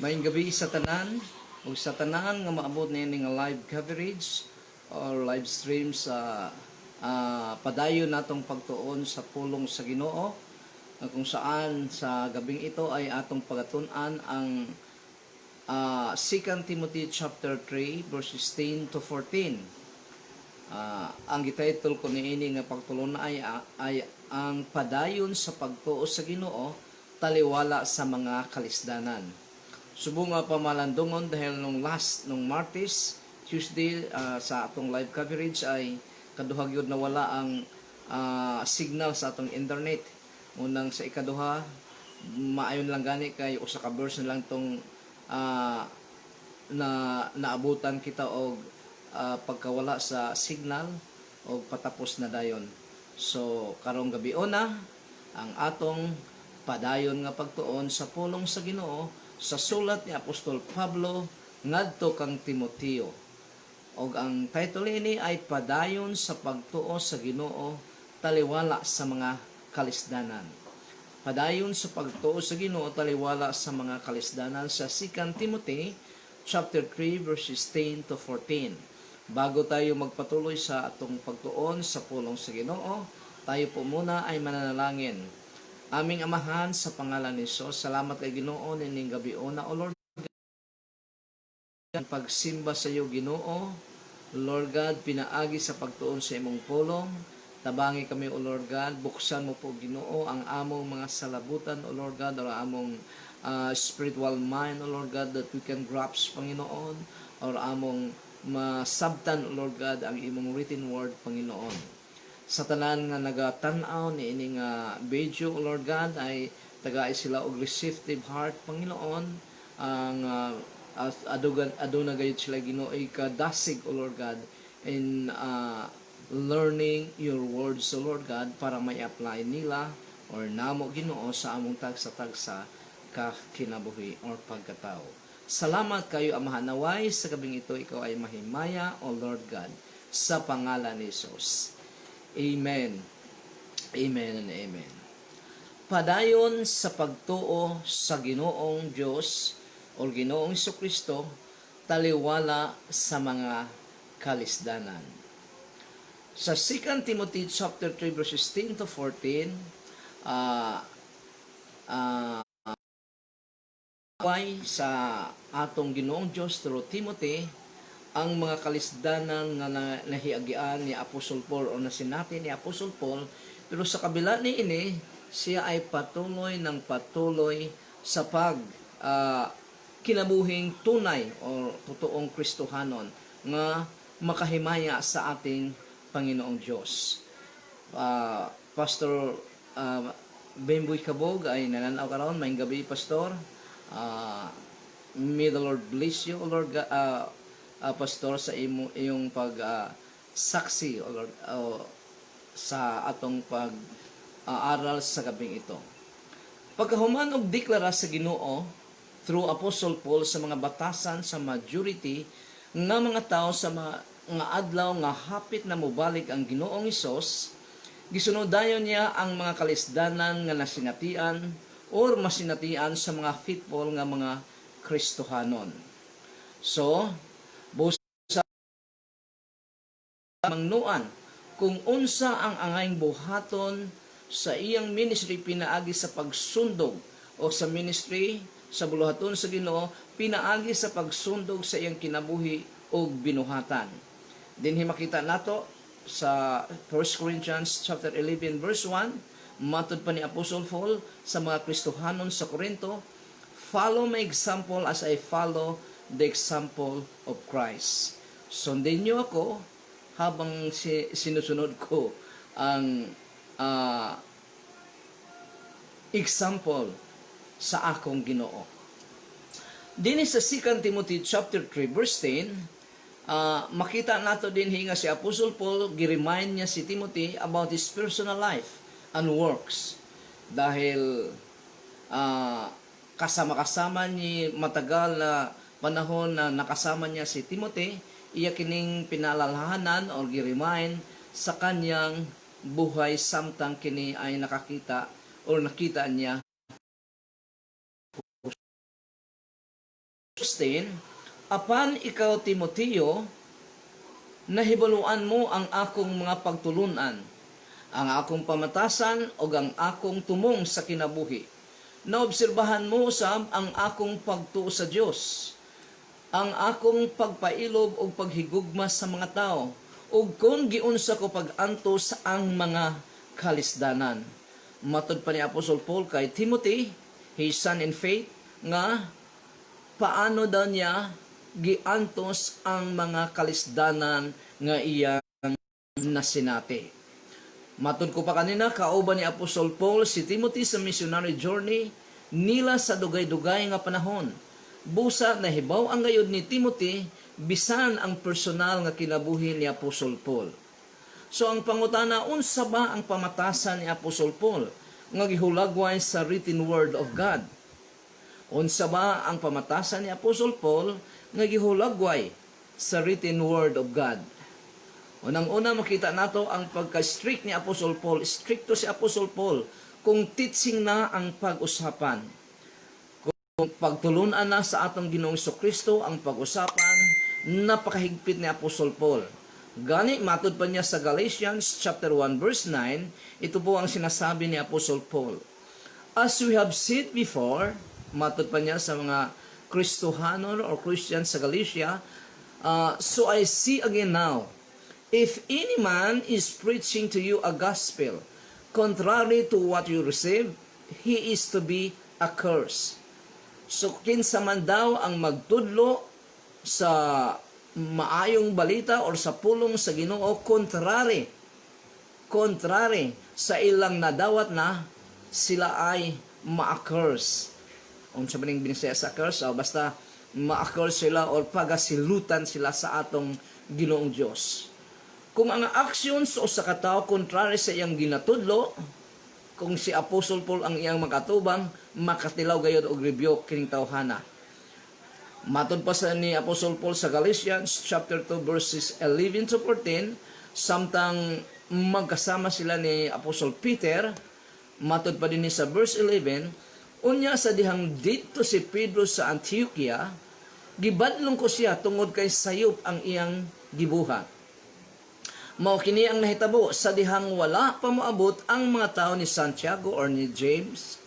Maayong gabi sa tanan ug sa tanan nga maabot niini nga live coverage or live stream sa padayon natong pagtuon sa pulong sa Ginoo, kung saan sa gabing ito ay atong pagatun-an ang 2 Timothy chapter 3 verses 10 to 14. Ang gititle ko niini nga pagtulon ay ang padayon sa pagtuo sa Ginoo taliwala sa mga kalisdanan. Subo nga pamalandungon dahil nung Martes, Tuesday, sa atong live coverage ay kaduha gyud nawala ang signal sa atong internet. Unang sa ikaduha, maayon lang gani kay usa ka verse na lang tong naabutan kita og pagkawala sa signal o patapos na dayon. So karong gabi na ang atong padayon nga pagtuon sa pulong sa Ginoo sa sulat ni Apostol Pablo ngadto kang Timoteo. Og ang title ini ay padayon sa pagtuo sa Ginoo taliwala sa mga kalisdanan. Padayon sa pagtuo sa Ginoo taliwala sa mga kalisdanan sa 2 Timothy chapter 3 verses 10 to 14. Bago tayo magpatuloy sa atong pagtuon sa pulong sa Ginoo, tayo po muna ay mananalangin. Aming Amahan, sa pangalan ni Jesus, salamat kay Ginoo nining gabi na, O Lord. Pagsimba sa iyo, Ginoo, Lord God, pinaagi sa pagtuon sa imong pulong. Tabangi kami, O Lord God, buksan mo po, Ginoo, ang among mga salabutan, O Lord God, o among spiritual mind, O Lord God, that we can grasp, Panginoon, or among masabtan, O Lord God, ang imong written word, Panginoon. Sa tanan nga nagatanaw ni ining video, O Lord God, ay tagaay sila og receptive heart, Panginoon, ang aduna gayud sila Ginoo kadasig, O Lord God, in learning your words, O Lord God, para may apply nila or namo Ginoo sa among tagsa-tagsa ka kinabuhi or pagkatao. Salamat kayo, Amahan, naway sa gabing ito ikaw ay mahimaya, O Lord God, sa pangalan ni Jesus. Amen. Amen and amen. Padayon sa pagtuo sa Ginoong Diyos o Ginoong Jesucristo taliwala sa mga kalisdanan. Sa 2 Timothy chapter 3 verses 10 to 14, sa atong Ginoong Diyos through Timothy ang mga kalisdanan nga nahiagian ni Apostol Paul o nasinati ni Apostol Paul, pero sa kabila ni ini siya ay patuloy sa pag kinabuhing tunay o totoong Kristohanon nga makahimaya sa ating Panginoong Diyos. Pastor Bemboy Kabog ay nananaw karon. Maayong gabi, Pastor. May the Lord bless you, Lord Pastor, sa iyong saksi sa atong pag-aaral sa gabing ito. Pagkahuman og deklara sa Ginoo through Apostle Paul sa mga batasan sa majority nga mga tao sa mga adlaw nga hapit na mobalik ang Ginoong Hesus, gisunodayon niya ang mga kalisdanan nga nasinatian or masinatian sa mga faithful nga mga Kristohanon. So, mangnuan kung unsa ang angayng buhaton sa iyang ministry pinaagi sa pagsundog o sa ministry sa buluhaton sa Ginoo pinaagi sa pagsundog sa iyang kinabuhi o binuhatan. Dinhi makita nato sa 1 Corinthians chapter 11 verse 1, matud pa ni Apostle Paul sa mga Kristohanon sa Corinto, follow my example as I follow the example of Christ. Sundin niyo ako habang sinusunod ko ang example sa akong Ginoo. Dinhi sa 2 Timothy chapter 3 verse 10, makita nato din nga si Apostle Paul gi-remind niya si Timothy about his personal life and works. Dahil kasama-kasama ni matagal na panahon na nakasama niya si Timothy, iya kining pinalalahanan o gi-remind sa kanyang buhay samtang kini ay nakakita o nakita niya 16, apan ikaw Timoteo, nahibaluan mo ang akong mga pagtulunan, ang akong pamatasan o ang akong tumong sa kinabuhi. Naobserbahan mo usab ang akong pagtuo sa Dios, ang akong pagpailog o paghigugma sa mga tao, ug kung giunsa ko pag-antos ang mga kalisdanan. Matod pa ni Apostol Paul kay Timothy, his son in faith, nga paano daw niya giantos ang mga kalisdanan nga iyang nasinati. Matod ko pa kanina, kauban ni Apostol Paul si Timothy sa missionary journey nila sa dugay-dugay nga panahon. Busa nahibaw ang gayud ni Timothy bisan ang personal nga kinabuhi ni Apostol Paul. So ang pangutana, unsa ba ang pamatasan ni Apostol Paul nga gihulagway sa written word of God? Unsa ba ang pamatasan ni Apostol Paul nga gihulagway sa written word of God? Unang-una makita nato ang pagka-strict ni Apostol Paul. Stricto si Apostol Paul kung teaching na ang pag-usapan. Kung pagtulunan na sa atong Ginoong Kristo ang pag-usapan, napakahigpit ni Apostol Paul. Gani, matod pa niya sa Galatians chapter 1 verse 9, ito po ang sinasabi ni Apostol Paul. As we have said before, matod pa niya sa mga Kristohanon or Christians sa Galatia, so I see again now, if any man is preaching to you a gospel contrary to what you receive, he is to be accursed. So kinsa man daw ang magtudlo sa maayong balita or sa pulong sa Ginoo kontrary sa ilang nadawat na, sila ay ma-curse. Unsa man ning binisaya sa curse? Basta ma-curse sila or pagasilutan sila sa atong Ginoong Dios. Kung ang actions o sa katao kontrary sa iyang ginatudlo, kung si Apostle Paul ang iyang makatubang, makatilaw gayud og rebuke kining tawhana. Matod pa sa ni Apostle Paul sa Galatians chapter 2 verses 11 to 14, samtang magkasama sila ni Apostle Peter, matod pa din ni sa verse 11, unya sa dihang dito si Pedro sa Antioquia, gibadlong ko siya tungod kay sayop ang iyang gibuhat. Mao kini ang nahitabo sa dihang wala pa moabot ang mga tao ni Santiago or ni James,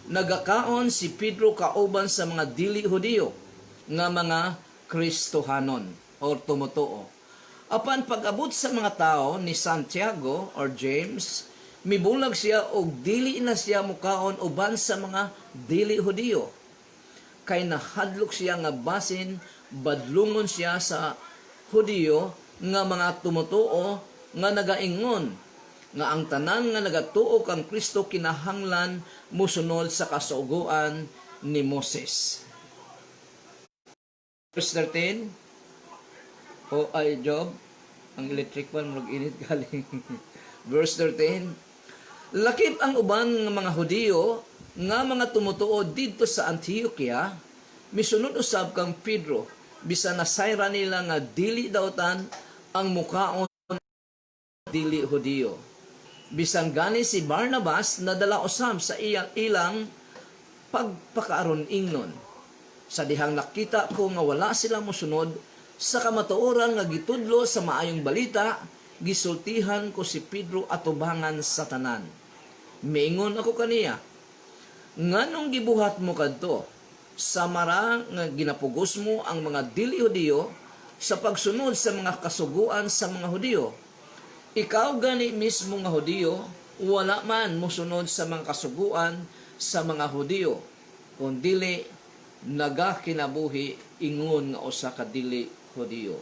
nagakaon si Pedro kauban sa mga dili Hudiyo nga mga Kristohanon or tumutuo. Apan pag-abot sa mga tao ni Santiago or James, mibulag siya og dili na siya mukaon uban sa mga dili Hudiyo. Kay nahadlok siya nga basin badlungon siya sa Hudiyo nga mga tumutuo nga nagaingon nga ang tanan nga nagatuo kang Kristo kinahanglan musunod sa kasuguan ni Moses. Verse 13, o ay Job, ang electric fan murag init galing. Verse 13, lakip ang uban nga mga Hudiyo nga mga tumutuo didto sa Antioquia, misunod usab kang Pedro, bisan nasayra nila nga dili dawtan ang mukaon dili Hudiyo. Bisan gani si Barnabas nadala usab sa ilang pagpakaaron ingnon. Sa dihang nakita ko nga wala sila mosunod sa kamatuoran nga gitudlo sa maayong balita, gisultihan ko si Pedro atubangan sa tanan. Miingon ako kaniya, nganong gibuhat mo kadto? Samara nga ginapugos mo ang mga dili Hudiyo sa pagsunod sa mga kasuguan sa mga Hudiyo. Ikaw gani mismo nga Hudiyo, wala man musunod sa mga kasuguan sa mga Hudiyo, kundili nagakinabuhi ingon nga usa ka dili Hudiyo.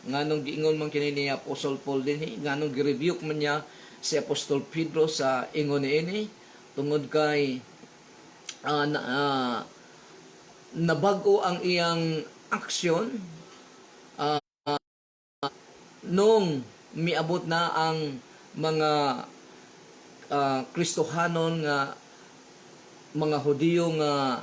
Nganong giingon man kini ni Apostle Paul dinhi, nganong gi-rebuke man niya si Apostol Pedro sa ingon niini tungod kay nabago ang iyang aksyon nung miabot na ang mga Kristohanon nga mga Hudiyo nga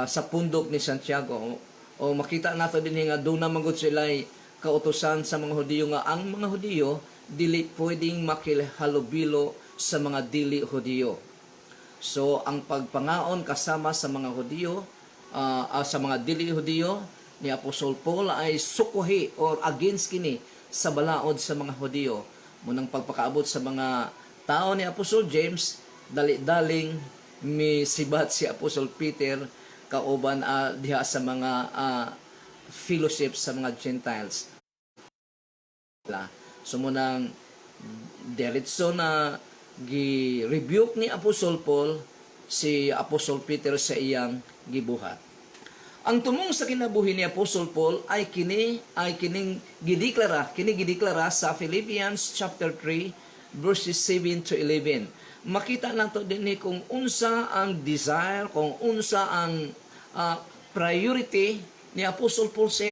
sa pundok ni Santiago, o makita nato din nga doon na magod sila'y kautosan sa mga Hudiyo nga ang mga Hudiyo dili pwedeng makihalubilo sa mga dili Hudiyo. So ang pagpangaon kasama sa mga Hudiyo sa mga dili Hudiyo ni Apostol Paul ay sukuhi or against kini sa balaod sa mga Hudiyo. Munang pagpakaabot sa mga tao ni Apostol James, dali-daling misibat si Apostol Peter kauban diha sa mga fellowship sa mga Gentiles. So munang diretso na gi-rebuke ni Apostol Paul si Apostol Peter sa iyang gibuhat. Ang tumong sa kinabuhi ni Apostol Paul ay kining gideklara sa Philippians chapter 3 verses 7 to 11. Makita lang to din kung unsa ang desire, kung unsa ang priority ni Apostol Paul sa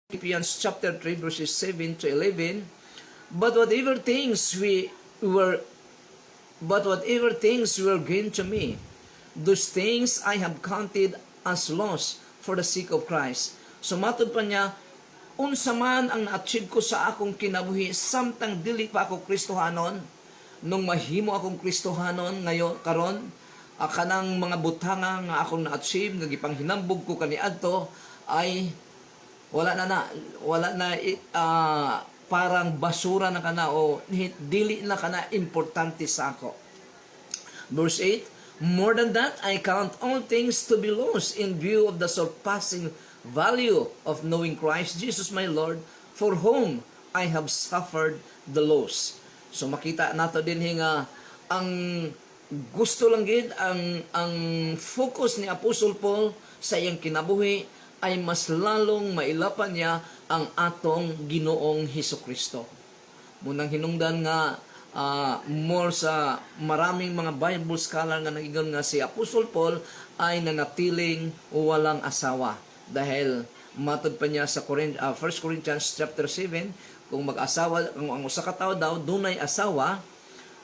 Philippians chapter 3 verses 7 to 11. But whatever things were gained to me, those things I have counted as loss for the sake of Christ. So matod pa niya, unsa man ang na-achieve ko sa akong kinabuhi samtang dili pa ako Kristohanon, nung mahimo akong Kristohanon ngayon karon, kanang mga butanga nga akong na-achieve nga gipanghinambog ko kaniadto ay wala na parang basura na kana o dili na kana importante sa ako. Verse 8, more than that, I count all things to be lost in view of the surpassing value of knowing Christ Jesus my Lord, for whom I have suffered the loss. So makita nato din nga ang gusto lang gid ang focus ni Apostol Paul sa iyang kinabuhi ay mas lalong mailapan niya ang atong Ginoong Hesukristo. Munang hinungdan nga more sa maraming mga Bible scholar nga nagingon nga si Apostol Paul ay nanatiling walang asawa dahil matod pa niya sa 1 Corinthians chapter 7 kung mag-asawa kung ang usa ka tawo daw dunay asawa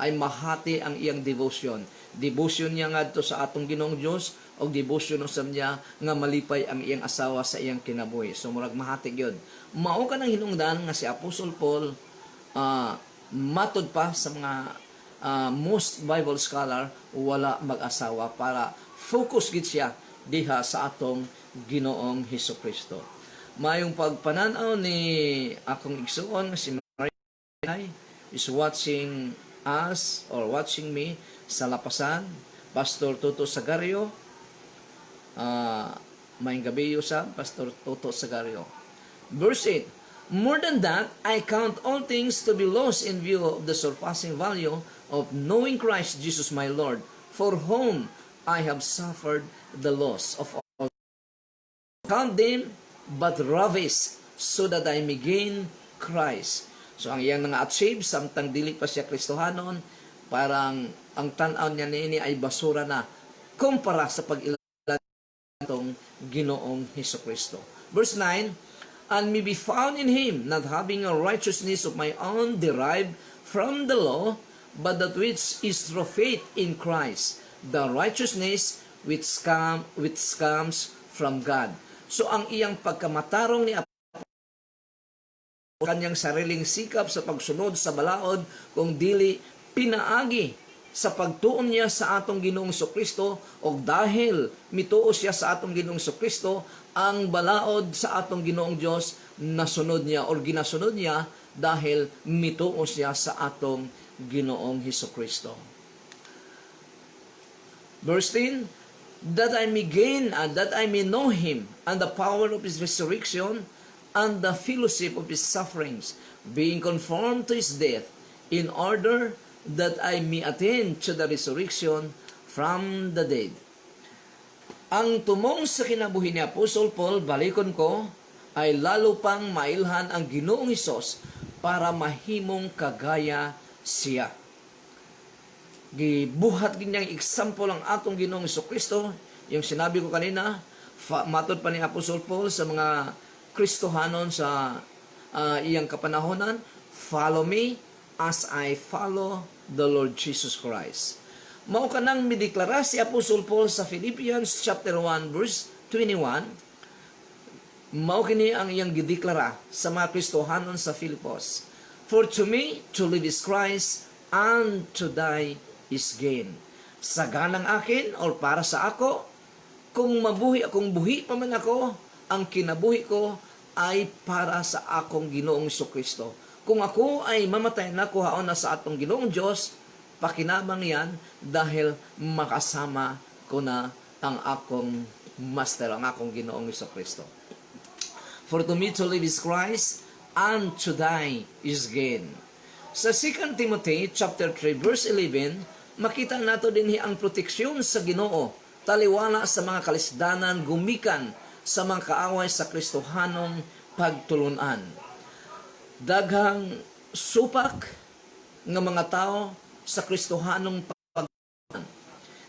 ay mahati ang iyang devotion niya ngadto sa atong Ginoong Dios o devotion sa niya nga malipay ang iyang asawa sa iyang kinabuhi. So murag mahati gyud. Mao ka nang hinungdan nga si Apostol Paul matod pa sa mga most Bible scholar wala mag-asawa para focus gid siya diha sa atong Ginoong Hesukristo. Mayong pagpananaw ni akong igsuon si Maria is watching us or watching me sa lapasan, Pastor Toto Sagario, mayong gabi sa Pastor Toto Sagario. Verse 8, more than that, I count all things to be lost in view of the surpassing value of knowing Christ Jesus my Lord, for whom I have suffered the loss of all. Count them but rubbish, so that I may gain Christ. So ang iyang nga-achieve, samtang dili pa siya Kristohanon, parang ang tanaw niya nini ay basura na kumpara sa pag-ilan itong Ginoong Hesukristo. Verse 9, and may be found in Him, not having a righteousness of my own derived from the law, but that which is through faith in Christ, the righteousness which comes from God. So ang iyang pagkamatarong ni kanyang sariling sikap sa pagsunod sa balaod kung dili pinaagi sa pagtuon niya sa atong Ginoong Hesukristo o dahil mituo siya sa atong Ginoong Hesukristo, ang balaod sa atong Ginoong Dios nasunod niya o ginasunod niya dahil mituo siya sa atong Ginoong Hesukristo. Verse 10, that I may gain and that I may know Him and the power of His resurrection and the fellowship of His sufferings, being conformed to His death, in order that I may attain to the resurrection from the dead. Ang tumong sa kinabuhi ni Apostol Paul, balikon ko, ay lalo pang mailhan ang Ginoong Hesus para mahimong kagaya siya. Gibuhat ganyang example ang atong Ginoong Hesukristo, yung sinabi ko kanina, matod pa ni Apostol Paul sa mga Kristohanon sa iyang kapanahonan, follow me as I follow the Lord Jesus Christ. Mao kanang mideklara si Apostol Paul sa Philippians chapter 1 verse 21. Mao kini ang iyang gideklara sa mga Kristohanon sa Filipos. For to me to live is Christ, and to die is gain. Sa ganang akin or para sa ako, Kung kung buhi pa man ako, ang kinabuhi ko ay para sa akong Ginoong Kristo. Kung ako ay mamatay na, kuhaon na sa atong Ginoong Diyos, pakinabang yan dahil makasama ko na ang akong Master, ang akong Ginoong Kristo. For to me to live is Christ, and to die is gain. Sa 2 Timothy chapter 3 verse 11, makita nato din ang proteksyon sa Ginoo, taliwala sa mga kalisdanan gumikan sa mga kaaway sa Kristohanong pagtulunan. Daghang supak ng mga tao sa Kristohanong pagtulunan.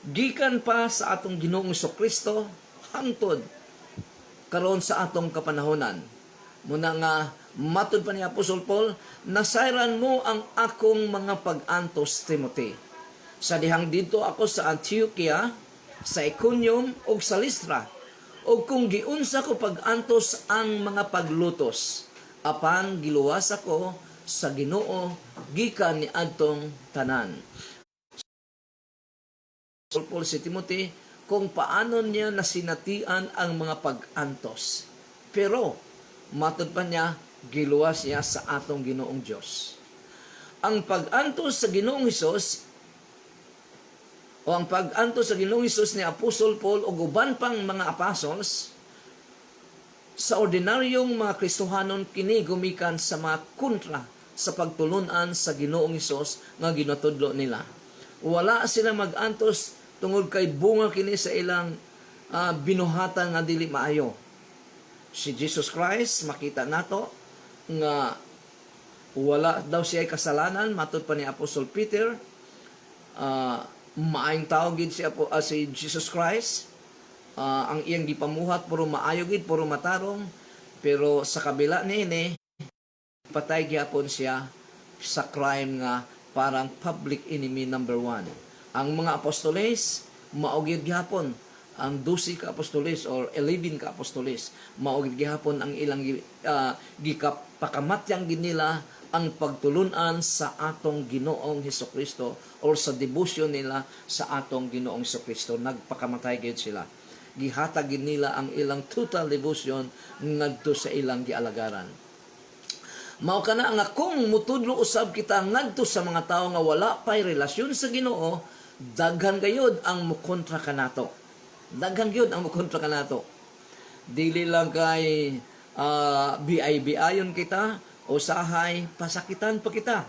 Gikan pa sa atong Ginoong Kristo hangtod karon sa atong kapanahonan. Muna nga matud pa ni Apostol Paul, nasayran mo ang akong mga pag-antos, Timothy. Sa dihang dito ako sa Antioquia, sa Iconium o sa Lystra, o kung giunsa ko pag-antos ang mga paglutos, apan giluwas ako sa Ginoo gikan ni adtong tanan. Paul si Timothy kung paano niya nasinatian ang mga pag-antos. Pero matud pa niya, giluwas niya sa atong Ginoong Diyos. Ang pag-antos sa Ginoong Hesus o ang pag-antos sa Ginoong Hesus ni Apostol Paul o guban pang mga apostles, sa ordinaryong mga Kristohanon kini gumikan sa mga kontra sa pagtulunan sa Ginoong Hesus nga ginatudlo nila. Wala sila mag-antos tungod kay bunga kini sa ilang binuhatan nga dili maayo. Si Jesus Christ, makita nato nga wala daw siya kasalanan, matud pa ni Apostol Peter, maayong tao gid si Jesus Christ, ang iyang gipamuhat puro maayo gid, puro matarong, pero sa kabila niini patay gyapon siya sa crime nga parang public enemy number 1. Ang mga apostoles mao gid gyapon ang 12 ka apostoles or 11 ka apostoles, mao gid gyapon ang ilang gikapakamatyang gid nila ang pagtulunan sa atong Ginoong Hesukristo or sa devotion nila sa atong Ginoong Hesukristo. Nagpakamatay gid sila. Gihatag gid nila ang ilang total devotion ngadto sa ilang gialagaran. Mao kana nga kung mutudlo usab kita ngadto sa mga tawo nga wala pay relasyon sa Ginoo, daghan gayud ang mukontra kanato. Daghan gyud ang mukontra kanato. Dili lang kay BI-ayon kita, usahay, pasakitan pa kita.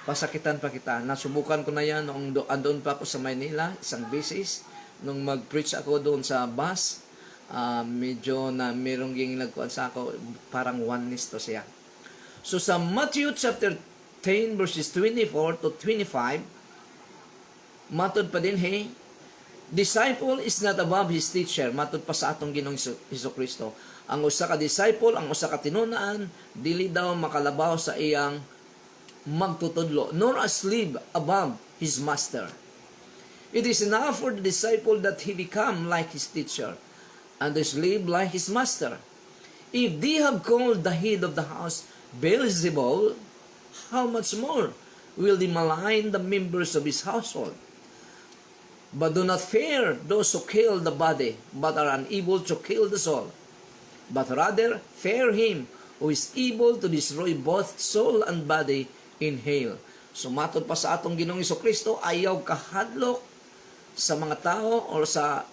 Pasakitan pa kita. Nasubukan ko na yan noong andun pa ako sa Maynila, isang beses. Nung mag-preach ako doon sa bus, medyo na merong ging nagkuhan sa ako, parang oneness to siya. So sa Matthew chapter 10 verses 24 to 25, matod pa din, disciple is not above his teacher. Matod pa sa atong Ginoong Hesukristo. Ang usa ka disciple, ang usa ka tinunaan, dili daw makalabaw sa iyang magtutudlo, nor a slave above his master. It is enough for the disciple that he become like his teacher, and the slave like his master. If they have called the head of the house Beelzebul, how much more will they malign the members of his household? But do not fear those who kill the body, but are unable to kill the soul. But rather fear him who is able to destroy both soul and body in hell. So matod pa sa atong Ginoong Hesukristo, ayaw kahadlok sa mga tao or sa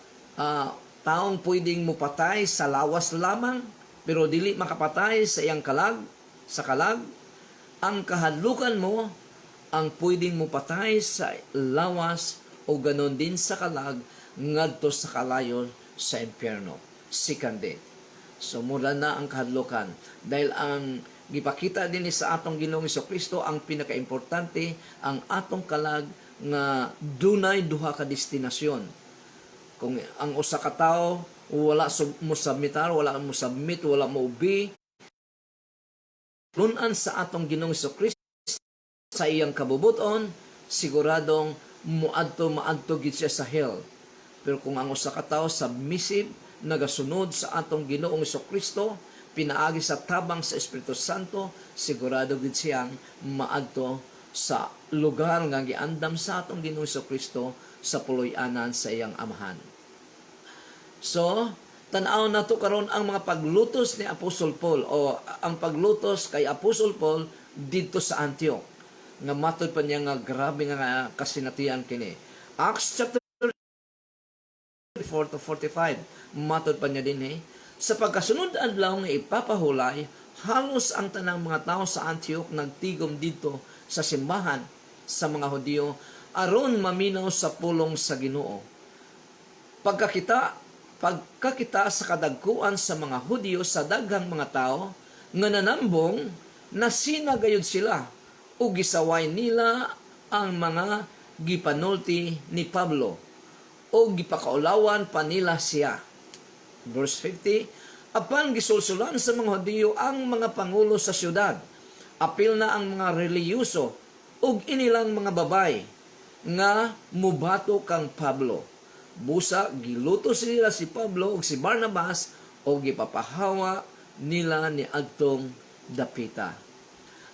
taong pwedeng mupatay sa lawas lamang, pero dili makapatay sa iyang kalag, sa kalag. Ang kahadlukan mo, ang pwedeng mupatay sa lawas o ganon din sa kalag, ngadto sa kalayo sa impyerno. Second death. So mula na ang kahadlukan. Dahil ang gipakita din sa atong Ginoong Hesukristo, ang pinakaimportante, ang atong kalag nga dunay duha ka destinasyon. Kung ang usa ka tawo wala mo submitar, wala mo submit, wala mo ubi, lunan sa atong Ginoong Hesukristo sa iyang kabubuton, siguradong maadto gid siya sa hell. Pero kung ang usa ka tawo submissive, nagasunod sa atong Ginoong Hesukristo, pinaagi sa tabang sa Espiritu Santo, sigurado gid siyang maadto sa lugar nga giandam sa atong Ginoong Hesukristo sa puloy-anan sa iyang amahan. So, tanaw na to karon ang mga paglutos ni Apostol Paul o ang paglutos kay Apostol Paul dito sa Antioch. Nga matod pa niya nga grabe nga kasinatian kini. Acts chapter 4 to 45. Matod pa niya din sa pagkasunod adlaw nga ipapahulay, halos ang tanang mga tao sa Antioch nagtigom dito sa simbahan sa mga Hudyo aron maminaw sa pulong sa Ginoo. Pagkakita sa kadagkuan sa mga Hudyo sa daghang mga tao nga nanambong, nasinagayod sila ug gisaway nila ang mga gipanulti ni Pablo o gipakaulawan pa nila siya. Verse 50, apan gisulsulan sa mga Hudyo ang mga pangulo sa syudad. Apil na ang mga reliyoso ug inilang mga babay nga mubato kang Pablo. Busa gilutos nila si Pablo ug si Barnabas o gipapahawa nila ni adtong dapita.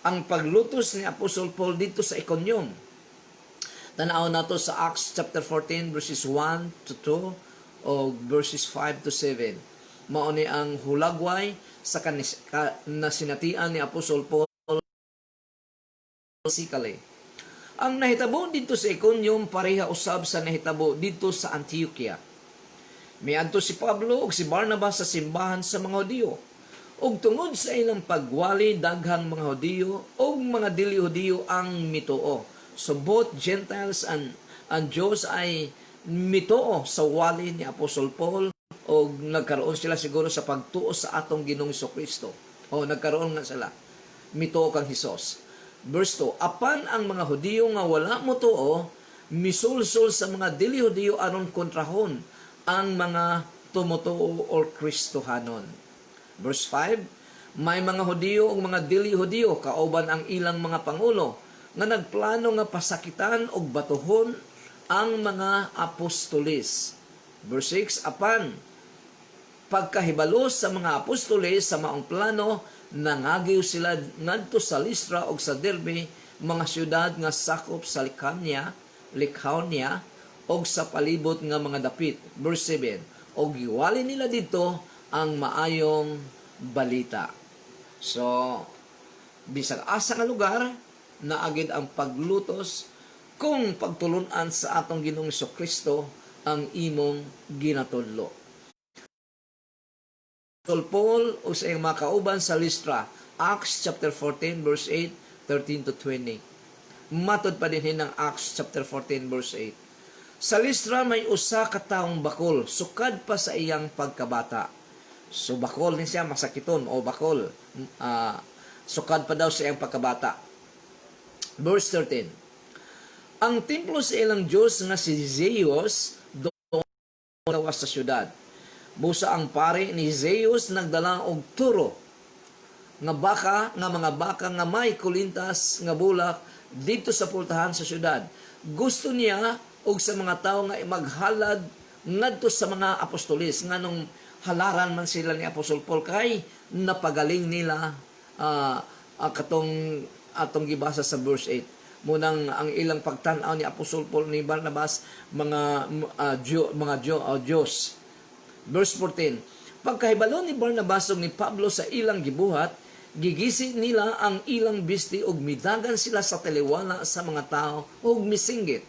Ang paglutos ni Apostol Paul dito sa Iconium, tanaw nato sa Acts chapter 14 verses 1 to 2 o verses 5 to 7. Mao ni ang hulagway sa nasinatian ni Apostol Paul physically. Ang nahitabo dito sa Iconium pareha usab sa nahitabo dito sa Antioquia. Miadto si Pablo ug si Barnabas sa simbahan sa mga Hudyo. Ug tungod sa ilang pagwali, daghang mga Hudyo ug mga dili Hudyo ang mituo. So both Gentiles and Jews ay mituo sa wali ni Apostol Paul o nagkaroon sila siguro sa pagtuo sa atong Ginoong Kristo. O nagkaroon nga sila. Mituo kang Hesus. Verse 2, apan ang mga Hudyo nga wala mo tuo, misulsul sa mga dili Hudyo aron kontrahon ang mga tumutuo o Kristohanon. Verse 5, may mga Hudyo o mga dili Hudyo kauban ang ilang mga pangulo nga nagplano nga pasakitan og batuhon ang mga apostoles. Verse 6, apan pagkahibalos sa mga apostoles sa maong plano, nangagiw sila ngadto sa Listra ug sa Derbe, mga syudad nga sakop sa Lycaonia ug sa palibot nga mga dapit. Verse 7, og giwali nila dito ang maayong balita. So, bisag asa nga lugar, naagid ang paglutos kung pagtulunan sa atong Ginoong Kristo ang imong ginatudlo. Apostol Paul o sa iyang mga kauban sa Listra, Acts chapter 14 verse 8, 13 to 20. Matod pa din ng Acts chapter 14 verse 8. Sa Listra may usa ka taong bakol, sukad pa sa iyang pagkabata. So bakol ni siya masakiton o bakol. Sukad pa daw sa iyang pagkabata. Verse 13. Ang templo sa ilang Diyos nga si Zeus doon sa syudad. Busa ang pare ni Zeus nagdala og turo nga mga baka nga may kulintas nga bulak dito sa pultahan sa syudad. Gusto niya og sa mga tao nga maghalad ngadto sa mga apostoles nganong halaran man sila ni Apostol Paul kay napagaling nila atong gibasa sa verse 8. Munang ang ilang pagtan-aw ni Apostol Paul ni Barnabas mga Diyos. Verse 14, pagkahibalo ni Barnabas ug ni Pablo sa ilang gibuhat, gigisi nila ang ilang bisti ug midagan sila sa taliwala sa mga tao ug misinggit.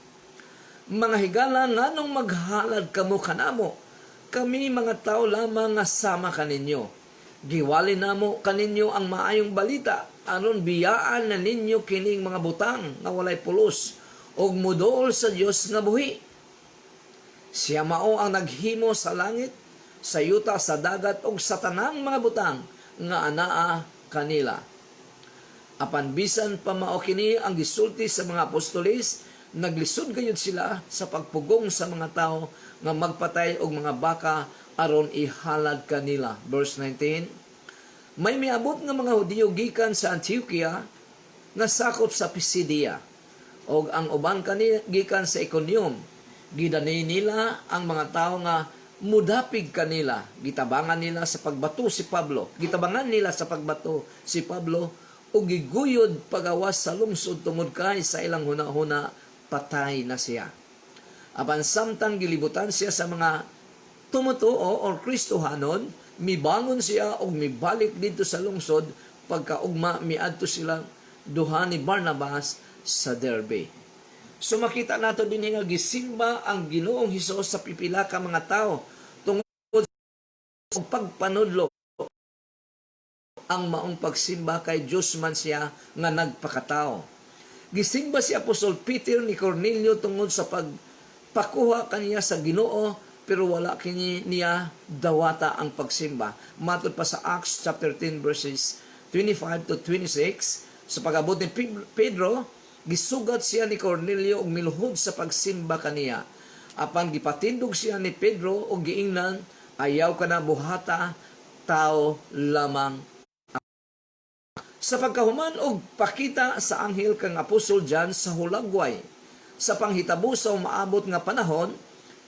Mga higala, nganong maghalad kamo kanamo? Kami mga tao lamang nga sama kaninyo. Giwali namo kaninyo ang maayong balita, aron biyaan na ninyo kining mga butang nga walay pulos ug muduol sa Dios nga buhi. Siya mao ang naghimo sa langit, sa yuta, sa dagat ug sa tanang mga butang nga anaa kanila. Apan bisan pa mao kini ang gisulti sa mga apostoles, naglisod gayud sila sa pagpugong sa mga tao nga magpatay og mga baka aron ihalad kanila. Verse 19, may miabot nga mga Hudyo gikan sa Antioquia nga sakop sa Pisidia og ang uban kani gikan sa Iconium. Gidani nila ang mga tao nga mudapig kanila. Gitabangan nila sa pagbato si Pablo ug giguyod pagawas sa lungsod tungod kay sa ilang hunahuna patay na siya. Apan samtang gilibutan siya sa mga tumutuo or Kristohanon, mibangon siya o mibalik dito sa lungsod pagkaugma miadto sila duha ni Barnabas sa Derbe. So makita nato din nga gisimba ang Ginoong Hesus sa pipila ka mga tao tungod sa pagpanudlo ang maong pagsimba kay Diyos man siya nga nagpakatao. Gisimba si Apostol Peter ni Cornelio tungod sa pagpakuha kaniya sa Ginoo, pero wala kini niya dawata ang pagsimba. Matod pa sa Acts chapter 10 verses 25 to 26, sa pag-abot ni Pedro, gisugat siya ni Cornelio og miluhod sa pagsimba kaniya. Apan gipatindog siya ni Pedro og giingnan, ayaw ka na buhata, tao lamang. Sa pagkahuman og pakita sa anghel kang apostol John sa hulagway, sa panghitabo sa umaabot nga panahon,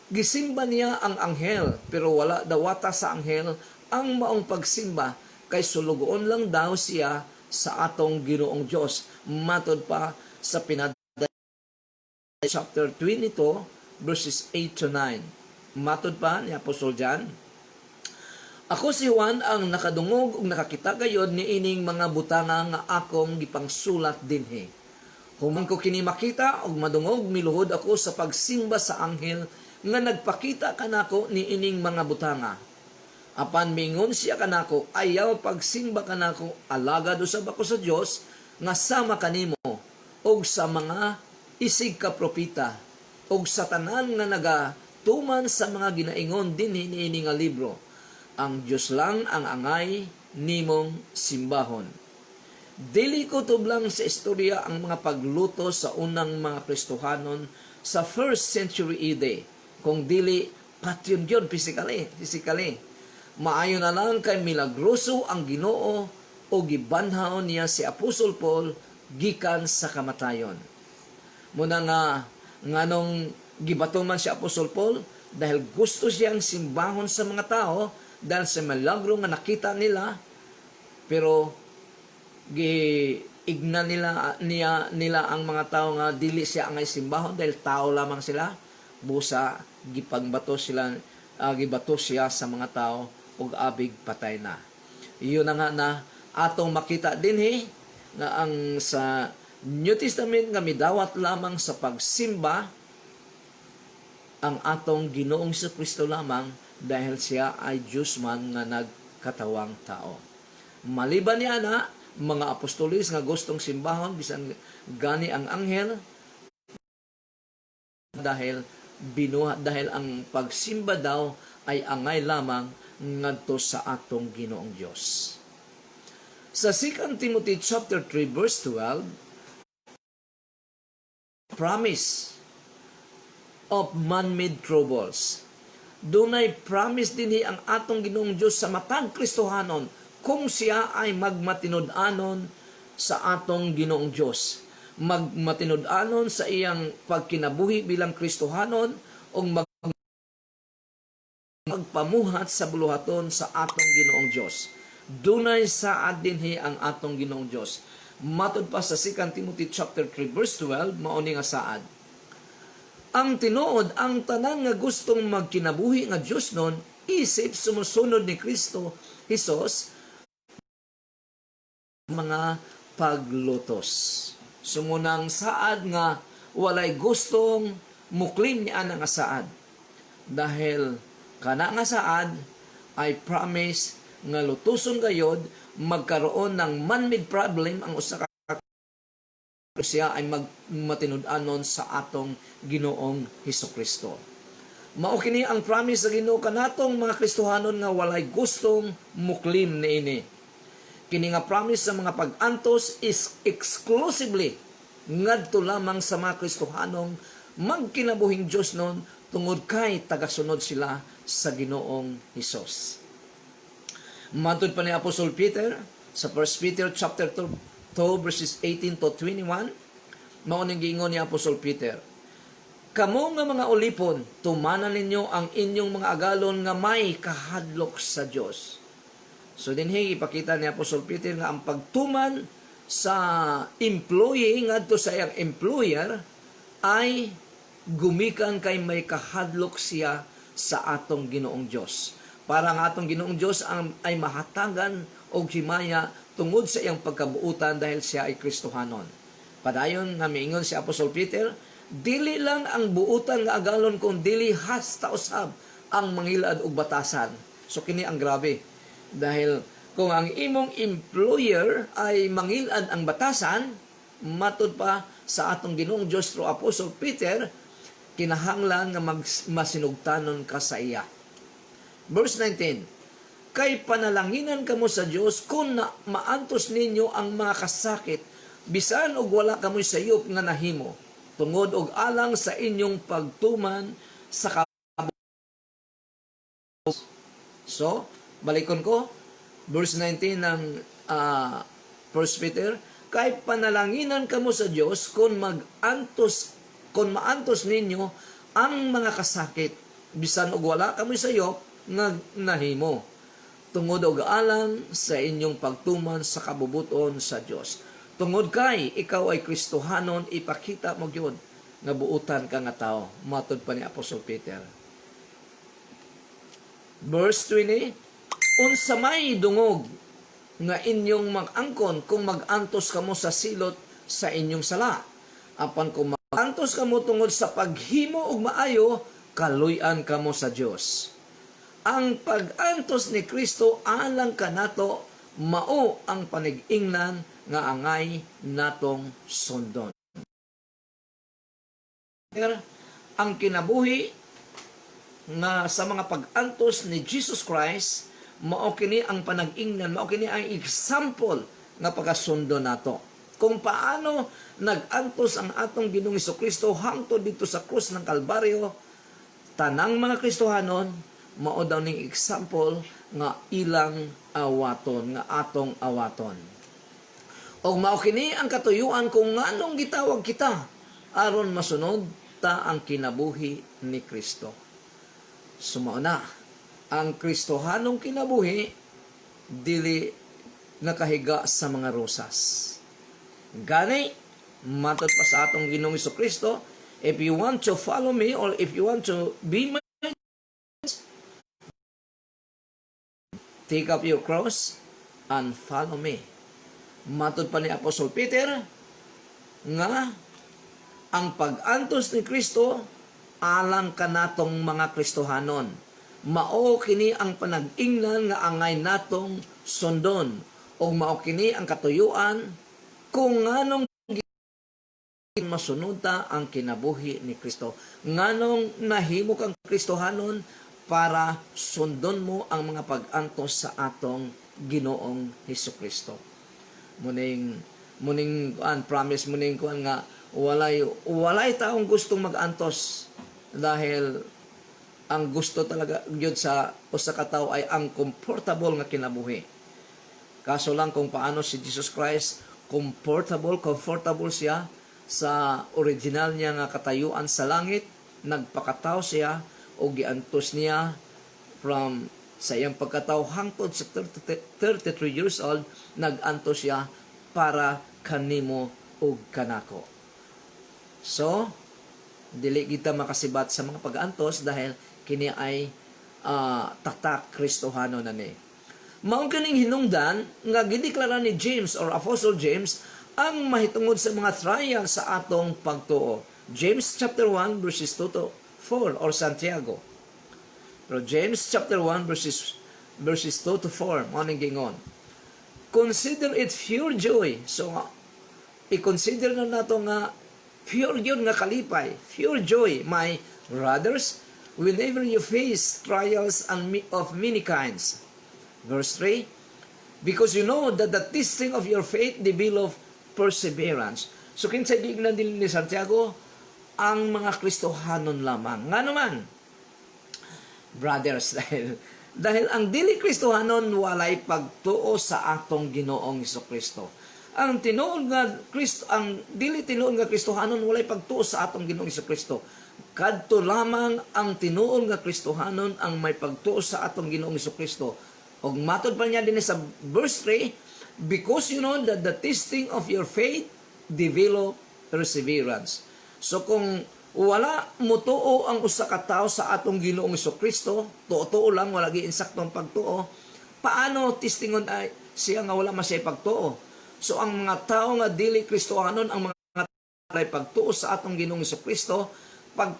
gisimba niya ang anghel, pero wala dawata sa anghel ang maong pagsimba, kay sulugoon lang daw siya sa atong Ginoong Diyos. Matod pa sa pinadala chapter 22 verses 8 to 9. Matod pa ni Apostol John, ako si Juan ang nakadungog ug nakakita gayod ni ining mga butanga nga akong gipangsulat dinhi. Human ko kini makita ug madungog, miluhod ako sa pagsimba sa anghel nga nagpakita kanako ni ining mga butanga. Apan mingon siya kanako, ayaw pagsimba kanako, alagad usab ako sa Dios nga sama kanimo og sa mga isig ka propeta og sa tanan nga nagatuman sa mga ginaingon dinhi niini nga libro. Ang Diyos lang ang angay nimong simbahon. Dili ko tublang sa istorya ang mga pagluto sa unang mga Kristohanon sa 1st century AD, kung dili patyon yun physically. Maayo na lang kay milagroso ang Ginoo o gibanhaon niya si Apostol Paul gikan sa kamatayon. Muna nga nganong gibaton man si Apostol Paul dahil gusto siyang simbahon sa mga tao dahil sa milagro nga nakita nila, pero giigna nila ang mga tao nga dili siya ang simbahon dahil tao lamang sila. Busa gipangbato sila, gibato siya sa mga tao ug abig patay na. Iyon na nga na atong makita dinhi nga ang sa New Testament nga midawat lamang sa pagsimba ang atong Ginoong Kristo lamang, dahil siya ay Diyos man nga nagkatawang tao. Maliban niya na mga apostolis nga gustong simbahon bisan gani ang anghel, dahil ang pagsimba daw ay angay lamang ngadto sa atong Ginoong Dios. Sa 2 Timothy chapter 3 verse 12, promise of man-made troubles. Dunay promise dinhi ang atong Ginoong Dios sa matag Kristohanon kung siya ay magmatinud-anon sa atong Ginoong Dios. Magmatinud-anon sa iyang pagkinabuhi bilang Kristohanon o magpamuhat sa buluhaton sa atong Ginoong Dios. Dunay saad dinhi ang atong Ginoong Dios. Matod pa sa 2 Timothy chapter 3 verse 12, mao ni nga saad. Ang tinuod, ang tanan nga gustong magkinabuhi nga Diyos nun, isip sumusunod ni Kristo Hesus, mga paglutos. Sumunang saad nga walay gustong muklim niya nga saad. Dahil kana nga saad ay promise nga lutuson gayod, magkaroon ng man-made problem ang usa ka siya ay matinud-anon sa atong Ginoong Hesukristo. Mao kini ang promise sa Ginoo kanatong mga Kristohanon nga walay gustong muklim niini. Kini nga promise sa mga pag-antos is exclusively ngadto lamang sa mga Kristohanong magkinabuhing Dios nun tungod kay tagasunod sila sa Ginoong Hesus. Matod pa ni Apostol Peter sa 1 Peter chapter 2 verses 18 to 21, mao ning giingon ni Apostol Peter, kamo nga mga ulipon, tumanan ninyo ang inyong mga agalon nga may kahadlok sa Dios. So dinhi ipakita ni Apostol Peter nga ang pagtuman sa employee ngadto sa iyang employer ay gumikan kay may kahadlok siya sa atong Ginoong Dios. Para ang atong Ginoong Dios ay mahatagan og himaya tungod sa iyang pagkabuutan dahil siya ay Kristohanon. Padayon nga miingon si Apostol Peter, dili lang ang buutan nga agalon kung dili hasta usab ang mangilad og batasan. So kini ang grabe. Dahil kung ang imong employer ay mangilad ang batasan, matud pa sa atong Ginoong Dios through Apostle Peter, kinahanglan nga masinugtanon ka sa iya. Verse 19, kay panalanginan kamo sa Dios kung maantos ninyo ang mga kasakit, bisan og wala kamoy sayop nga nahimo, tungod og alang sa inyong pagtuman sa So, balikon ko, verse 19 ng 1 Peter, kay panalanginan kamo sa Dios kung maantos ninyo ang mga kasakit, bisan og wala kamoy sayop nga nahimo, tungod og alang sa inyong pagtuman sa kabubuton sa Dios. Tungod kay ikaw ay Kristohanon, ipakita mo gyud nga buutan ka nga tao, matud pa ni Apostol Peter. Verse 20, unsa may dungog nga inyong mag-angkon kung mag-antos kamo sa silot sa inyong sala. Apan kung mag-antos kamo tungod sa paghimo og maayo, kaluy-an kamo sa Dios. Ang pag-antos ni Kristo alang kanato mao ang panig-ingnan nga angay natong sundon. Ang kinabuhi nga sa mga pag-antos ni Jesus Christ, mao kini ang panag-ingnan, mao kini ang example nga pagasundo nato. Kung paano nag-antos ang atong Ginoong Jesucristo hangtod dito sa krus ng Kalbaryo, tanang mga Kristohanon, mao daw ning example nga ilang awaton, nga atong awaton. O mao kini ang katuyuan kung nganong gitawag kita aron masunod ta ang kinabuhi ni Kristo. Sumao na, ang Kristohanong kinabuhi dili nakahiga sa mga rosas. Gani, matod pa sa atong Ginoong Jesucristo, if you want to follow me or if you want to be my take up your cross and follow me. Matod pa ni Apostol Peter nga ang pag-antos ni Kristo alang kanatong mga Kristohanon. Mao kini ang panag-ingnan nga angay natong sundon, o mao kini ang katuyuan kung nganong masunod ta ang kinabuhi ni Kristo. Nganong nahimo kang Kristohanon para sundon mo ang mga pag-antos sa atong Ginoong Hesukristo. Muning promise muning kuan nga walay taong gustong mag-antos, dahil ang gusto talaga gyud sa usa ka tawo ay ang comfortable nga kinabuhi. Kaso lang kung paano si Jesus Christ comfortable siya sa original niya nga katayuan sa langit, nagpakatao siya o giantos niya from sa iyang pagkatao hangtod sa 33 years old, nag-antos siya para kanimo ug kanako. So, dili kita makasibat sa mga pag-antos dahil kini ay tatak Kristohano na ni. Mao kining hinungdan nga gideklara ni James or Apostle James ang mahitungod sa mga trial sa atong pagtuo. James chapter 1 verses 2 to 4 or Santiago. Pero James chapter 1 verses 2 to 4 mao ning gingon. Consider it pure joy. So i-consider na nato nga pure yun nga kalipay, pure joy, my brothers, whenever you face trials of many kinds. Verse 3, because you know that the testing of your faith develop perseverance. So kinsay giignan din ni Santiago, ang mga Kristohanon lamang. Nga naman, brothers, dahil ang dili Kristohanon walay pagtuo sa atong Ginoong Hesukristo. Ang tinuod nga Kristo, ang dili tinuod nga Kristohanon walay pagtuo sa atong Ginoong Hesukristo. Kadto lamang ang tinuod nga Kristohanon ang may pagtuo sa atong Ginoong Hesukristo. Og matod pa niya din sa verse 3, because you know that the testing of your faith develop perseverance. So kung Wala mutuo ang usa ka tawo sa atong Ginoong Hesukristo, tuo lang wala gi insaktong pagtuo. Paano tistingon ay siya nga wala masay pagtuo? So ang mga tawo nga dili Kristohanon, ang mga ay pagtuo sa atong Ginoong Hesukristo, pag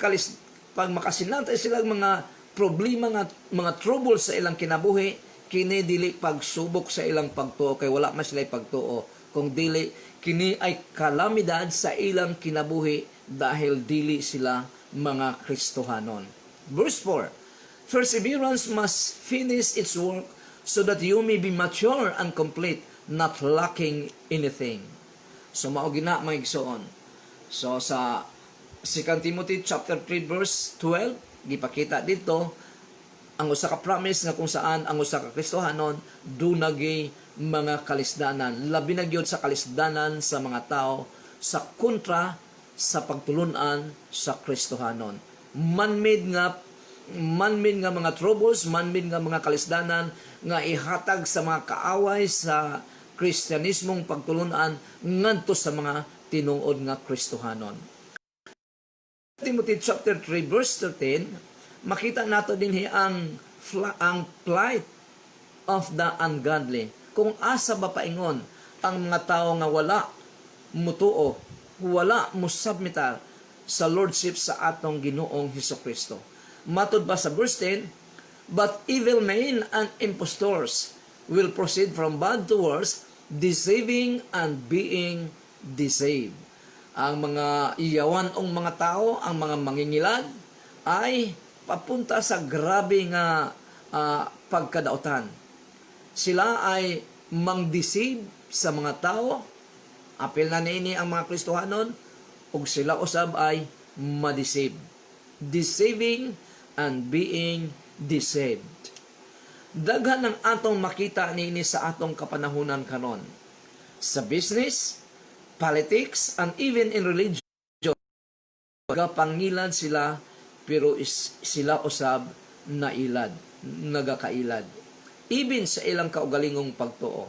makasinantay silang mga problema nga mga trouble sa ilang kinabuhi, kini dili pagsubok sa ilang pagtuo kay wala man sila pagtuo, kung dili kini ay kalamidad sa ilang kinabuhi dahil dili sila mga Kristohanon. Verse 4, perseverance must finish its work so that you may be mature and complete, not lacking anything. So mao gina mga igsoon. So sa 2 Timothy chapter 3 verse 12 gipakita dito ang usa ka promise nga kung saan ang usa ka Kristohanon dunagay mga kalisdanan, labi na gyud sa kalisdanan sa mga tao sa kontra sa pagtulunan sa Kristohanon. Man-made nga mga troubles, man-made nga mga kalisdanan nga ihatag sa mga kaaway sa Kristyanismong pagtulunan ngadto sa mga tinuod nga Kristohanon. Timothy chapter 3 verse 13, makita nato dinhi ang plight of the ungodly. Kung asa ba paingon ang mga tao nga wala mutuo, wala musubmitar sa lordship sa atong Ginoong Hesukristo. Matud ba sa verse 10, but evil men and impostors will proceed from bad to worse, deceiving and being deceived. Ang mga iyawan ong mga tao, ang mga mangingilad, ay papunta sa grabe nga pagkadautan. Sila ay mang-deceive sa mga tao. Apil na niini ang mga Kristohanon, ug sila usab ay ma-deceive. Deceiving and being deceived. Daghan ang atong makita niini sa atong kapanahunan karon. Sa business, politics, and even in religion, nagapangilad sila, pero sila usab nagakailad. Even sa ilang kaugalingong pagtuo.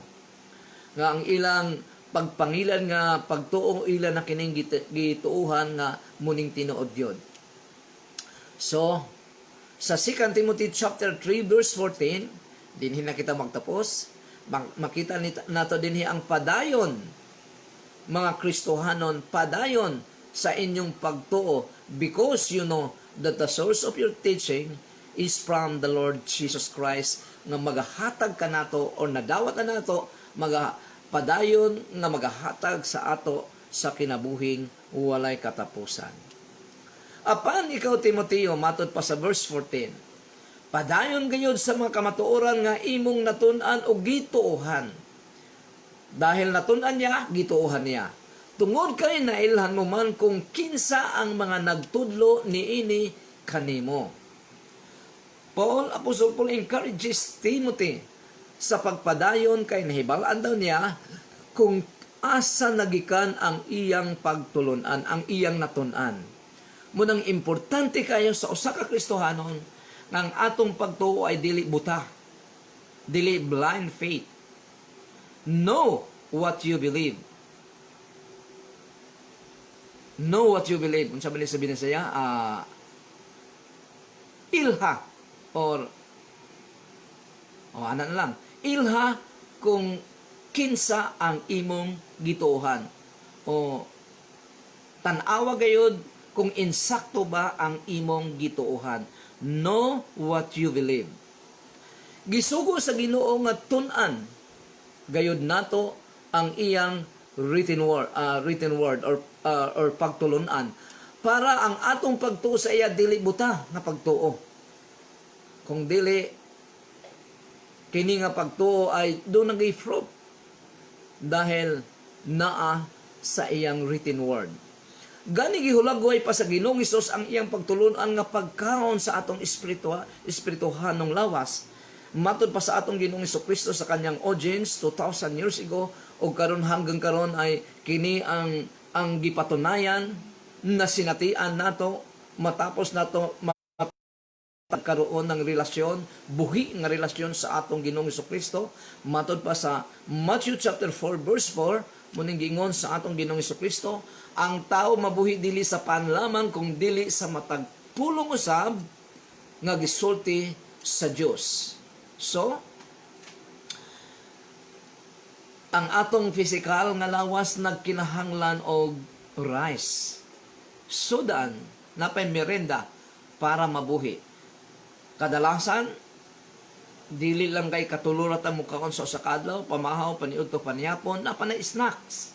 Nga ang ilang pagpangilad nga pagtuo ilan na kining gituuhan nga muning tinuod yun. So, sa 2 Timothy chapter 3 verse 14, dinhi na kita magtapos, makita nato dinhi ang padayon, mga Kristohanon, padayon sa inyong pagtuo, because you know that the source of your teaching is from the Lord Jesus Christ, nga magahatag ka nato o nadawat na nato, padayon nga magahatag sa ato sa kinabuhing walay katapusan. Apan ikaw Timoteo, matod pa sa verse 14, padayon gayud sa mga kamatuoran nga imong natun-an o gituohan. Dahil natun-an niya, gituohan niya. Tungod kay nailhan mo man kung kinsa ang mga nagtudlo niini kanimo. Apostle Paul encourages Timothy sa pagpadayon kay nahibalaan daw niya kung asa nagikan ang iyang pagtulunan, ang iyang natun-an. Munang importante kayo sa usa ka Kristohanon nga ang atong pagtuo ay dili buta, dili blind faith. Know what you believe. Know what you believe. Kung sabi sabihin saya, ilha or ana na lang. Ilha kung kinsa ang imong gituohan. O tan-awa gayud kung insakto ba ang imong gituohan. Know what you believe. Gisugo sa Ginoo nga tun-an gayud nato ang iyang written word or pagtulunan para ang atong pagtuo sa iya dili buta nga pagtuo. Kung dili kini nga pagtuo ay do nagay fruit dahil naa sa iyang written word. Gani gihulagway pa sa Ginoong Hesus ang iyang pagtulunan nga pagkaon sa atong espirituhanong lawas. Matod pa sa atong Ginoong Hesukristo sa kanyang audience 2,000 years ago o karon hanggang karon ay kini ang gipatunayan na sinatian nato matapos nato magkaroon ng relasyon, buhi nga relasyon sa atong Ginoong Hesukristo. Matod pa sa Matthew chapter 4 verse 4, muning giingon sa atong Ginoong Kristo, ang tao mabuhi dili sa panlamang kung dili sa matag pulong usab nga gisulti sa Dios. So, ang atong physical nga lawas nagkinahanglan og rice. Sudan, napay merenda para mabuhi. Kadalasan, dili lang kay katulurat ang mukhaon sa usa ka adlaw, pamahaw, paniudto, paniyapon, na panay snacks.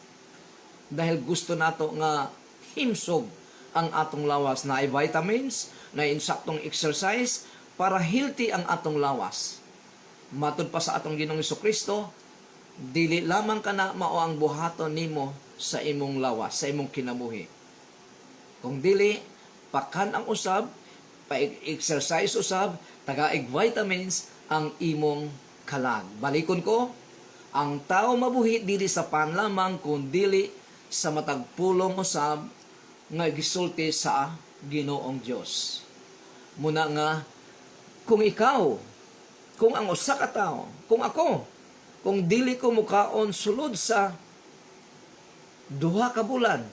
Dahil gusto nato nga himsog ang atong lawas na vitamins, na insaktong exercise, para healthy ang atong lawas. Matud pa sa atong Ginoong Kristo, dili lamang ka na mao ang buhaton nimo sa imong lawas, sa imong kinabuhi. Kung dili, pakan ang usab, pa-exercise usab, taga-ig vitamins ang imong kalag. Balikon ko, ang tao mabuhi dili sa panlamang kung dili sa matagpulong usab nga gisulti sa Ginoong Dios. Muna nga, kung ikaw, kung ang usa ka tawo, kung ako, kung dili ko mukaon sulod sa 2 ka bulan,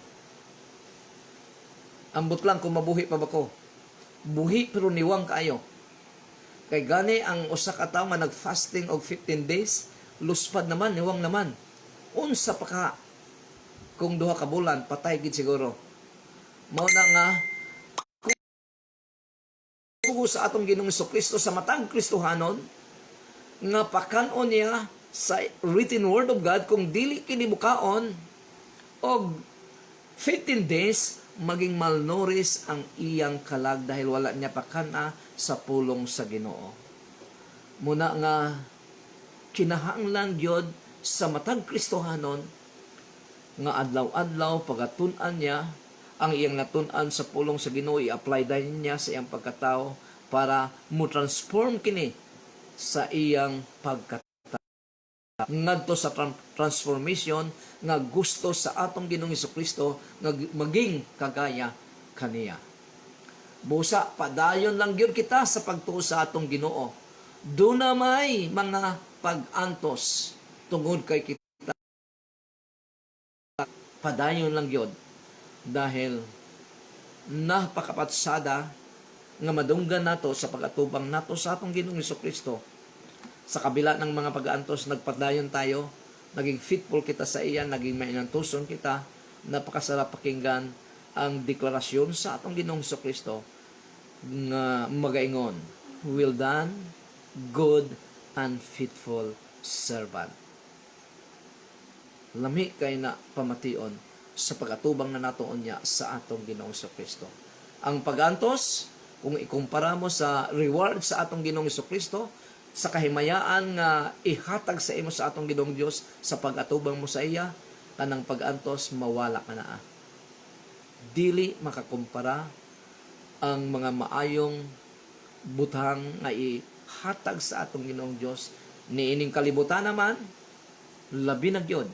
ambot lang kung mabuhi pa ba ko. Buhi pero niwang kaayo. Kay gani ang usa ka tawo nga nag-fasting og 15 days, luspad naman, niwang naman. Unsa pa ka kung 2 ka bulan, patay gid siguro. Mao na nga kung sa atong Ginoong Kristo sa matang Kristohanon nga pakanon niya sa written word of God, kung dili kini mukaon og 15 days, maging malnourished ang iyang kalag dahil wala niya pakana sa pulong sa Ginoo. Muna nga kinahanglan gyud sa matag Kristohanon nga adlaw-adlaw pagatun-an niya ang iyang natun-an sa pulong sa Ginoo, i-apply din niya sa iyang pagkatao para mo transform kini sa iyang pagkatao. Ngadto sa transformation nga gusto sa atong Ginoong Kristo nga maging kagaya kaniya. Busa, padayon lang gyud kita sa pagtuo sa atong Ginoo. Do na may mga pag-antos tungod kay kita. Padayon lang gyud dahil napakapatsada nga madunggan nato sa pagatubang nato sa atong Ginoong Kristo. Sa kabila ng mga pag-aantos, nagpadayon tayo, naging fitful kita sa iyan, naging mainantuson kita, napakasarap pakinggan ang deklarasyon sa atong Ginoong Kristo nga magaingon, well done, good and faithful servant. Lami kay na pamation sa pagatubang na natuon niya sa atong Ginoong Kristo. Ang pag-antos, kung ikumpara mo sa reward sa atong Ginoong Kristo, sa kahimayaan nga ihatag sa imo sa atong Ginoong Dios sa pag-atubang mo sa iya, kanang pag-antos mawala ka na. Dili makakumpara ang mga maayong butang nga ihatag sa atong Ginoong Dios. Niining kalibutan naman, labi na gyud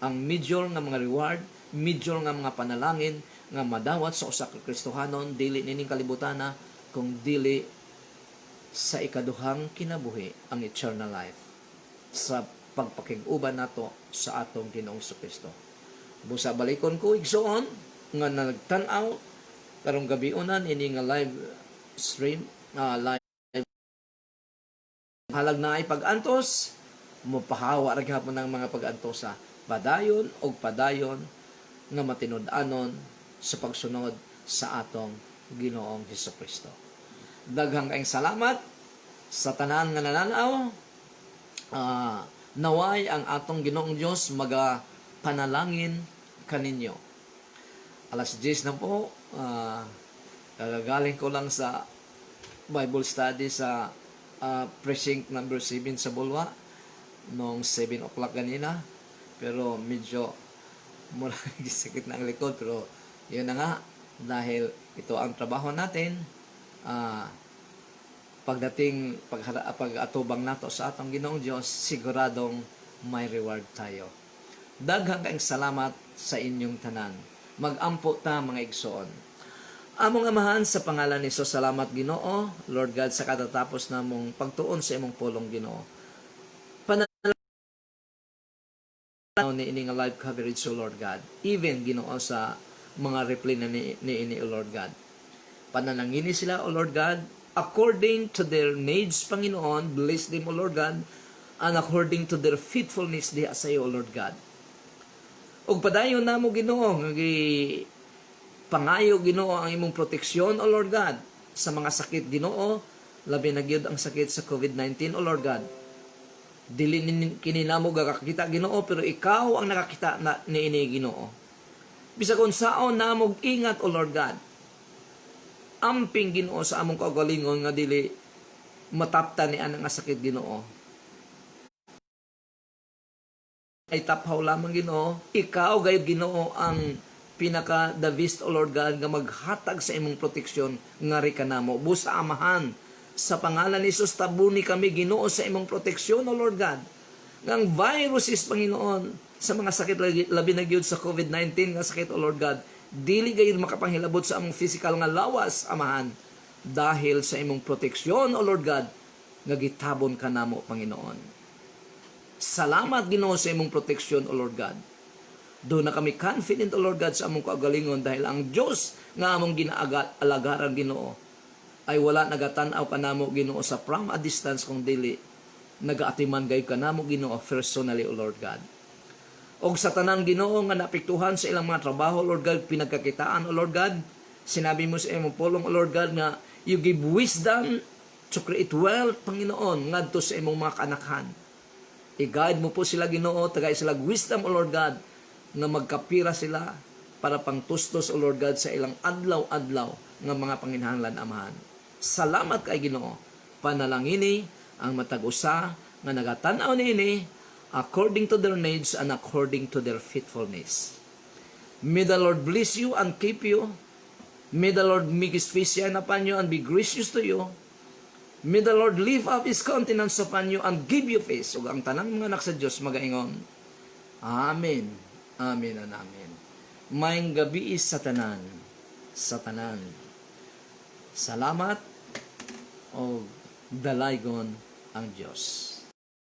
ang major nga mga reward, major nga mga panalangin nga madawat sa usa ka Kristohanon, dili nining kalibutan na kung dili sa ikaduhang kinabuhi, ang eternal life sa pagpakig-uban nato sa atong Ginoong Kristo. Busa balikon ko igsoon nga nagtan-aw karong gabi-unan ini nga live stream, live halag na ay pag-antos, mopahawa ra gyapon ng mga pag-antosa, padayon og padayon nga matinud-anon sa pagsunod sa atong Ginoong Kristo. Daghang kayong salamat sa tanan nga nananaw. Naway ang atong Ginoong Dios magapanalangin kaninyo. Alas 10 na po. Kagagaling ko lang sa Bible study sa precinct number 7 sa Bulwa noong 7 o'clock kanina. Pero medyo mula gisakit na ang likod. Pero yun na nga, dahil ito ang trabaho natin, pagdating pag-atubang nato sa atong Ginoong Dios, siguradong may reward tayo. Daghang kaayong salamat sa inyong tanan. Mag-ampo ta mga igsoon. Among amahan sa pangalan ni Jesus, salamat Ginoo, Lord God, sa katatapos namong pagtuon sa imong pulong Ginoo. ni ini nga live coverage, O Lord God. Even, Ginoo, sa mga reply na ni ini, O Lord God. Panalangini sila, O Lord God, according to their needs, Panginoon. Bless them, O Lord God, and according to their faithfulness diha sa iyo, O Lord God. Ug padayon namo, Ginoo, pangayo, Ginoo, ang imong proteksyon, O Lord God, sa mga sakit, Ginoo, labi na gyud ang sakit sa COVID-19, O Lord God. Dili kini namo gakakita, Ginoo, pero ikaw ang nakakita na niini, Ginoo. Bisag unsaon namo ingat, O Lord God. Amping, Ginoo, sa among kaugalingon nga dili mataptan ni ana nga sakit, Ginoo. Ay taphaw lamang, Ginoo. Ikaw gayud, Ginoo, ang pinaka the best, O Lord God, nga maghatag sa imong proteksyon ngari kanamo. Busa amahan, sa pangalan ni Jesus, tabuni kami, Ginoo, sa imong proteksyon, O Lord God. Ngang viruses, Panginoon, sa mga sakit labi na gyud sa COVID-19 nga sakit, O Lord God, dili gayud makapanghilabot sa among physical nga lawas, amahan, dahil sa imong proteksyon, O Lord God, nga gitabon kanamo, Panginoon. Salamat, Ginoo, sa imong proteksyon, O Lord God. Doon na kami confident, O Lord God, sa among kaugalingon dahil ang Diyos nga among ginaalagaran, Ginoo, ay wala nagatanaw kanamo, Ginoo, sa from a distance kung dili nagaatiman gayud kanamo, Ginoo, personally, O Lord God. Og sa tanan, Ginoo, nga naapektuhan sa ilang mga trabaho, Lord God, pinagkakitaan, O Lord God, sinabi mo sa imong pulong, O Lord God, nga you give wisdom to create wealth, Panginoon, ngadto sa imong mga kanakhan. I-guide mo po sila, Ginoo, tagay sila wisdom, O Lord God, nga magkapira sila para pangtustos, O Lord God, sa ilang adlaw-adlaw nga mga panginahanglan, amahan. Salamat kay Ginoo. Panalangini ang matag-usa nga nagatanaw niini according to their needs and according to their faithfulness. May the Lord bless you and keep you. May the Lord make His face shine upon you and be gracious to you. May the Lord lift up His countenance upon you and give you peace. Ug ang tanang mga anak sa Dios magaingon, Amen. Amen and amen. Maayong gabi sa tanan. Sa tanan. Salamat o dalaygon ang Diyos.